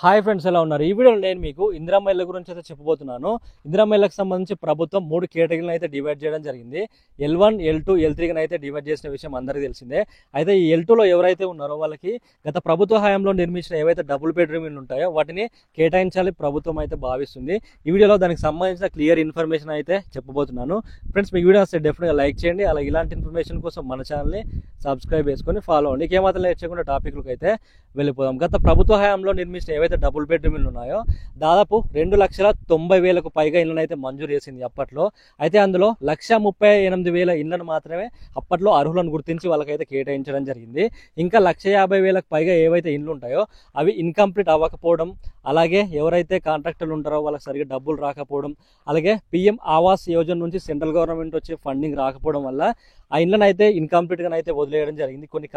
Hi friends, ఎలా ఉన్నారు? ఈ వీడియోలో నేను మీకు ఇందిరమ్మ ఇళ్ల గురించి అయితే చెప్పబోతున్నాను. ఇందిరమ్మ ఇళ్లకు సంబంధించి ప్రభుత్వం 3 కేటగిరీలను అయితే డివైడ్ చేయడం జరిగింది. L1, L2, L3 అయితే డివైడ్ చేసిన విషయం అందరికీ తెలిసిందే. అయితే ఈ L2లో ఎవరైతే ఉన్నారో వాళ్ళకి గత ప్రభుత్వ హయాంలో నిర్మించిన ఏవైతే డబుల్ బెడ్రూమ్ ఇల్లు ఉంటాయో వాటిని కేటాయించాలి ప్రభుత్వం అయితే భావిస్తుంది. ఈ వీడియోలో దానికి సంబంధించిన క్లియర్ ఇన్ఫర్మేషన్ అయితే చెప్పబోతున్నాను. ఫ్రెండ్స్, మీ వీడియో వస్తే డెఫినెట్గా లైక్ చేయండి. అలాగే ఇలాంటి ఇన్ఫర్మేషన్ కోసం మన ఛానల్ని సబ్స్క్రైబ్ చేసుకొని ఫాలో అవ్వండి. ఏమాత్రం లేట్ చేయకుండా టాపిక్లకు అయితే వెళ్ళిపోదాం. గత ప్రభుత్వ హయాంలో నిర్మించిన ఏవైతే డబుల్ బెడ్రూమ్ ఇల్లు ఉన్నాయో దాదాపు 2,90,000 పైగా ఇళ్లను అయితే మంజూరు చేసింది అప్పట్లో. అయితే అందులో 1,38,000 ఇళ్లను మాత్రమే అప్పట్లో అర్హులను గుర్తించి వాళ్ళకైతే కేటాయించడం జరిగింది. ఇంకా 1,50,000 పైగా ఏవైతే ఇళ్ళు ఉంటాయో అవి ఇన్కంప్లీట్ అవ్వకపోవడం, అలాగే ఎవరైతే కాంట్రాక్టర్లు ఉంటారో వాళ్ళకి సరిగ్గా డబ్బులు రాకపోవడం, అలాగే PM ఆవాస్ యోజన నుంచి సెంట్రల్ గవర్నమెంట్ వచ్చే ఫండింగ్ రాకపోవడం వల్ల ఆ ఇళ్ళని అయితే ఇన్కంప్లీట్గానైతే వదిలేయడం జరిగింది. కొన్ని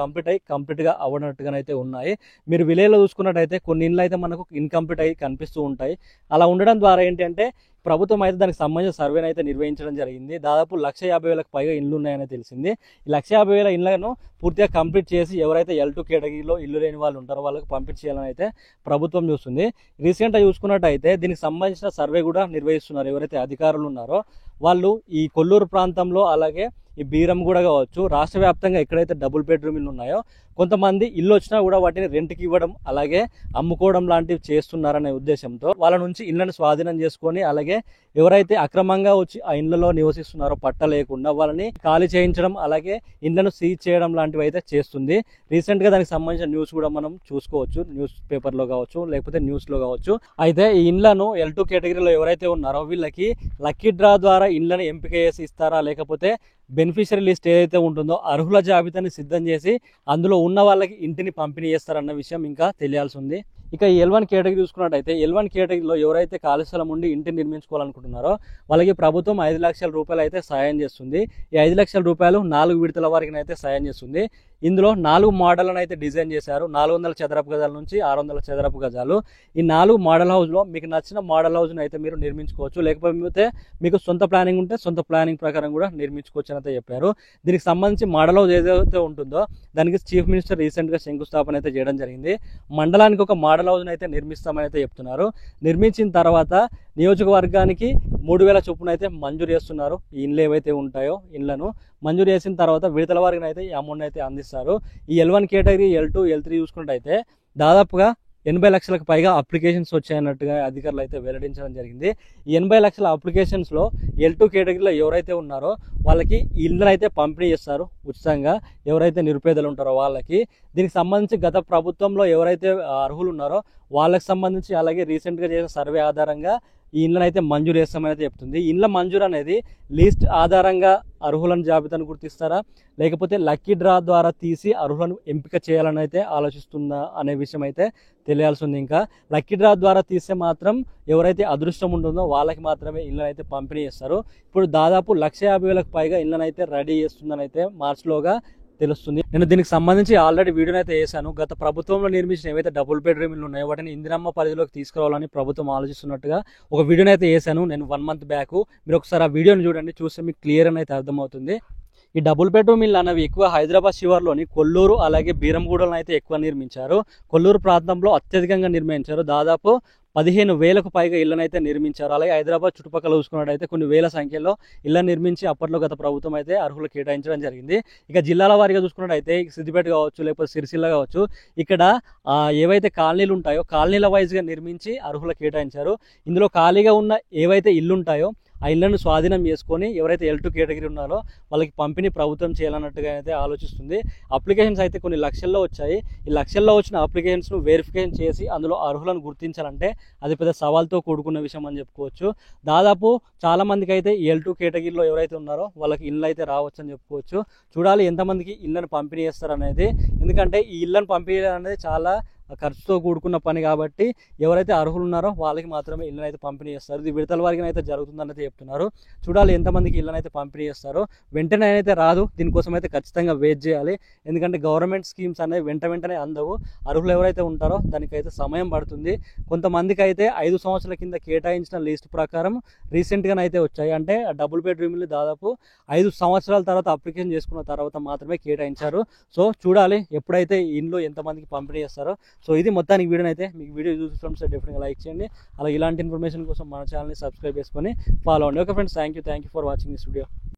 కంప్లీట్గా అవ్వనట్టుగానైతే ఉన్నాయి. మీరు విలేజ్లో చూసుకున్నట్టయితే కొన్ని ఇళ్ళు అయితే మనకు ఇన్కంప్లీట్ అయ్యి కనిపిస్తూ ఉంటాయి. అలా ఉండడం ద్వారా ఏంటంటే ప్రభుత్వం అయితే దానికి సంబంధించిన సర్వేని అయితే నిర్వహించడం జరిగింది. దాదాపు 1,50,000 పైగా ఇళ్ళు ఉన్నాయని తెలిసింది. ఈ 1,50,000 ఇళ్లను పూర్తిగా కంప్లీట్ చేసి ఎవరైతే L2 కేటగిరీలో ఇల్లు లేని వాళ్ళు ఉంటారో వాళ్ళకి పంపించేయాలని అయితే ప్రభుత్వం చూస్తుంది. రీసెంట్గా చూసుకున్నట్టయితే దీనికి సంబంధించిన సర్వే కూడా నిర్వహిస్తున్నారు. ఎవరైతే అధికారులు ఉన్నారో వాళ్ళు ఈ కొల్లూరు ప్రాంతంలో, అలాగే ఈ బీరంగూడ కావచ్చు, రాష్ట్ర వ్యాప్తంగా ఎక్కడైతే డబుల్ బెడ్రూమ్ ఇల్లు ఉన్నాయో కొంతమంది ఇల్లు వచ్చినా కూడా వాటిని రెంట్కి ఇవ్వడం, అలాగే అమ్ముకోవడం లాంటివి చేస్తున్నారనే ఉద్దేశంతో వాళ్ళ నుంచి ఇళ్లను స్వాధీనం చేసుకొని, అలాగే ఎవరైతే అక్రమంగా వచ్చి ఆ ఇళ్లలో నివసిస్తున్నారో పట్ట లేకుండా వాళ్ళని ఖాళీ చేయించడం, అలాగే ఇళ్లను సీజ్ చేయడం లాంటివి అయితే చేస్తుంది. రీసెంట్గా దానికి సంబంధించిన న్యూస్ కూడా మనం చూసుకోవచ్చు, న్యూస్ పేపర్లో కావచ్చు లేకపోతే న్యూస్లో కావచ్చు. అయితే ఈ ఇళ్లను L2 కేటగిరీలో ఎవరైతే ఉన్నారో వీళ్ళకి లక్కీ డ్రా ద్వారా ఇళ్లను ఎంపిక చేసి ఇస్తారా, లేకపోతే బెనిఫిషియరీ లిస్ట్ ఏదైతే ఉంటుందో అర్హుల జాబితాని సిద్ధం చేసి అందులో ఉన్న వాళ్ళకి ఇంటిని పంపిణీ చేస్తారన్న విషయం ఇంకా తెలియాల్సి ఉంది. ఇక ఈ L1 కేటగిరీ చూసుకున్నట్టయితే L1 కేటగిరీలో ఎవరైతే ఖాళీ స్థలం ఉండి ఇంటిని నిర్మించుకోవాలనుకుంటున్నారో వాళ్ళకి ప్రభుత్వం 5 లక్షల రూపాయలు అయితే సాయం చేస్తుంది. ఈ 5 లక్షల రూపాయలు 4 విడతల వారికి అయితే సాయం చేస్తుంది. ఇందులో 4 మోడళ్లను అయితే డిజైన్ చేశారు. 400 చదరపు గజాల నుంచి 600 చదరపు గజాలు. ఈ 4 మోడల్ హౌస్లో మీకు నచ్చిన మోడల్ హౌస్ని అయితే మీరు నిర్మించుకోవచ్చు. లేకపోతే మీకు సొంత ప్లానింగ్ ఉంటే సొంత ప్లానింగ్ ప్రకారం కూడా నిర్మించుకోవచ్చు అని అయితే చెప్పారు. దీనికి సంబంధించి మోడల్ హౌస్ ఏదైతే ఉంటుందో దానికి చీఫ్ మినిస్టర్ రీసెంట్గా శంకుస్థాపన అయితే చేయడం జరిగింది. మండలానికి ఒక మోడల్ హౌస్ని అయితే నిర్మిస్తామని అయితే చెప్తున్నారు. నిర్మించిన తర్వాత నియోజకవర్గానికి 3,000 చొప్పున అయితే మంజూరు చేస్తున్నారు. ఈ ఇండ్లు ఏవైతే ఉంటాయో ఇళ్లను మంజూరు చేసిన తర్వాత విడతల వారికి అయితే ఈ అమౌంట్ అయితే అందిస్తారు. ఈ L1 కేటగిరీ, L2, L3 చూసుకున్నట్టయితే దాదాపుగా 80 లక్షలకు పైగా అప్లికేషన్స్ వచ్చాయన్నట్టుగా అధికారులు అయితే వెల్లడించడం జరిగింది. ఈ 80 లక్షల అప్లికేషన్స్లో L2 కేటగిరీలో ఎవరైతే ఉన్నారో వాళ్ళకి ఇళ్ళను అయితే పంపిణీ చేస్తారు ఉచితంగా, ఎవరైతే నిరుపేదలు ఉంటారో వాళ్ళకి. దీనికి సంబంధించి గత ప్రభుత్వంలో ఎవరైతే అర్హులు ఉన్నారో వాళ్ళకి సంబంధించి, అలాగే రీసెంట్గా చేసిన సర్వే ఆధారంగా ఈ ఇళ్ళని అయితే మంజూరు చేస్తామని అయితే చెప్తుంది. ఇళ్ళ మంజూరు అనేది లిస్ట్ ఆధారంగా అర్హులను జాబితాను గుర్తిస్తారా, లేకపోతే లక్కీ డ్రా ద్వారా తీసి అర్హులను ఎంపిక చేయాలని అయితే ఆలోచిస్తుందా అనే విషయం అయితే తెలియాల్సి ఉంది. ఇంకా లక్కీ డ్రా ద్వారా తీస్తే మాత్రం ఎవరైతే అదృష్టం ఉంటుందో వాళ్ళకి మాత్రమే ఇళ్ళని అయితే పంపిణీ చేస్తారు. ఇప్పుడు దాదాపు 1,50,000 పైగా ఇళ్ళని అయితే రెడీ చేస్తుందని అయితే మార్చిలోగా తెలుస్తుంది. నేను దీనికి సంబంధించి ఆల్రెడీ వీడియోని అయితే చేశాను. గత ప్రభుత్వంలో నిర్మించిన ఏవైతే డబుల్ బెడ్రూమ్ ఇల్లు ఉన్నాయో వాటిని ఇందిరమ్మ పరిధిలోకి తీసుకురావాలని ప్రభుత్వం ఆలోచిస్తున్నట్టుగా ఒక వీడియోని అయితే చేశాను నేను 1 మంత్ బ్యాక్. మీరు ఒకసారి ఆ వీడియోని చూడండి, చూస్తే మీకు క్లియర్ అని అయితే అర్థమవుతుంది. ఈ డబుల్ బెడ్రూమ్ ఇల్లు అనేవి ఎక్కువ హైదరాబాద్ శివార్లోని కొల్లూరు, అలాగే బీరంగూడలను అయితే ఎక్కువ నిర్మించారు. కొల్లూరు ప్రాంతంలో అత్యధికంగా నిర్మించారు. దాదాపు 15,000కు పైగా ఇళ్లనైతే నిర్మించారు. అలాగే హైదరాబాద్ చుట్టుపక్కల చూసుకున్నట్టయితే కొన్ని వేల సంఖ్యలో ఇళ్లను నిర్మించి అప్పట్లో గత ప్రభుత్వం అయితే అర్హులు కేటాయించడం జరిగింది. ఇక జిల్లాల వారీగా చూసుకున్నట్టయితే సిద్దిపేట కావచ్చు, లేకపోతే సిరిసిల్ల కావచ్చు, ఇక్కడ ఏవైతే కాలనీలు ఉంటాయో కాలనీల వైజ్గా నిర్మించి అర్హులు కేటాయించారు. ఇందులో ఖాళీగా ఉన్న ఏవైతే ఇల్లు ఉంటాయో ఆ ఇళ్లను స్వాధీనం చేసుకొని ఎవరైతే L2 కేటగిరీ ఉన్నారో వాళ్ళకి పంపిణీ ప్రభుత్వం చేయాలన్నట్టుగా అయితే ఆలోచిస్తుంది. అప్లికేషన్స్ అయితే కొన్ని లక్షల్లో వచ్చాయి. ఈ లక్షల్లో వచ్చిన అప్లికేషన్స్ను వెరిఫికేషన్ చేసి అందులో అర్హులను గుర్తించాలంటే అది పెద్ద సవాల్తో కూడుకున్న విషయం అని చెప్పుకోవచ్చు. దాదాపు చాలామందికి అయితే L2 కేటగిరీలో ఎవరైతే ఉన్నారో వాళ్ళకి ఇళ్ళు అయితే రావచ్చు అని చెప్పుకోవచ్చు. చూడాలి ఎంతమందికి ఇళ్ళను పంపిణీ చేస్తారనేది. ఎందుకంటే ఈ ఇళ్ళను పంపిణీ అనేది చాలా ఖర్చుతో కూడుకున్న పని కాబట్టి ఎవరైతే అర్హులు ఉన్నారో వాళ్ళకి మాత్రమే ఇళ్ళని అయితే పంపిణీ చేస్తారు. ఇది విడతల వారికి అయితే జరుగుతుందని అయితే చెప్తున్నారు. చూడాలి ఎంతమందికి ఇళ్ళని అయితే పంపిణీ చేస్తారో. వెంటనే అయితే రాదు, దీనికోసం అయితే ఖచ్చితంగా వెయిట్ చేయాలి. ఎందుకంటే గవర్నమెంట్ స్కీమ్స్ అనేవి వెంటనే అందవు. అర్హులు ఎవరైతే ఉంటారో దానికైతే సమయం పడుతుంది. కొంతమందికి అయితే 5 సంవత్సరాల కింద కేటాయించిన లిస్ట్ ప్రకారం రీసెంట్గానైతే వచ్చాయి. అంటే డబుల్ బెడ్రూమ్లు దాదాపు 5 సంవత్సరాల తర్వాత అప్లికేషన్ చేసుకున్న తర్వాత మాత్రమే కేటాయించారు. సో చూడాలి ఎప్పుడైతే ఇండ్లు ఎంతమందికి పంపిణీ చేస్తారో. సో ఇది మొత్తానికి వీడియో అయితే మీకు వీడియో చూస్తాం సార్, డెఫినెట్గా లైక్ చేయండి. అలా ఇలాంటి ఇన్ఫర్మేషన్ కోసం మన ఛానల్ని సబ్స్క్రైబ్ చేసుకొని ఫాలో అవ్వండి. Okay friends, thank you for watching this video.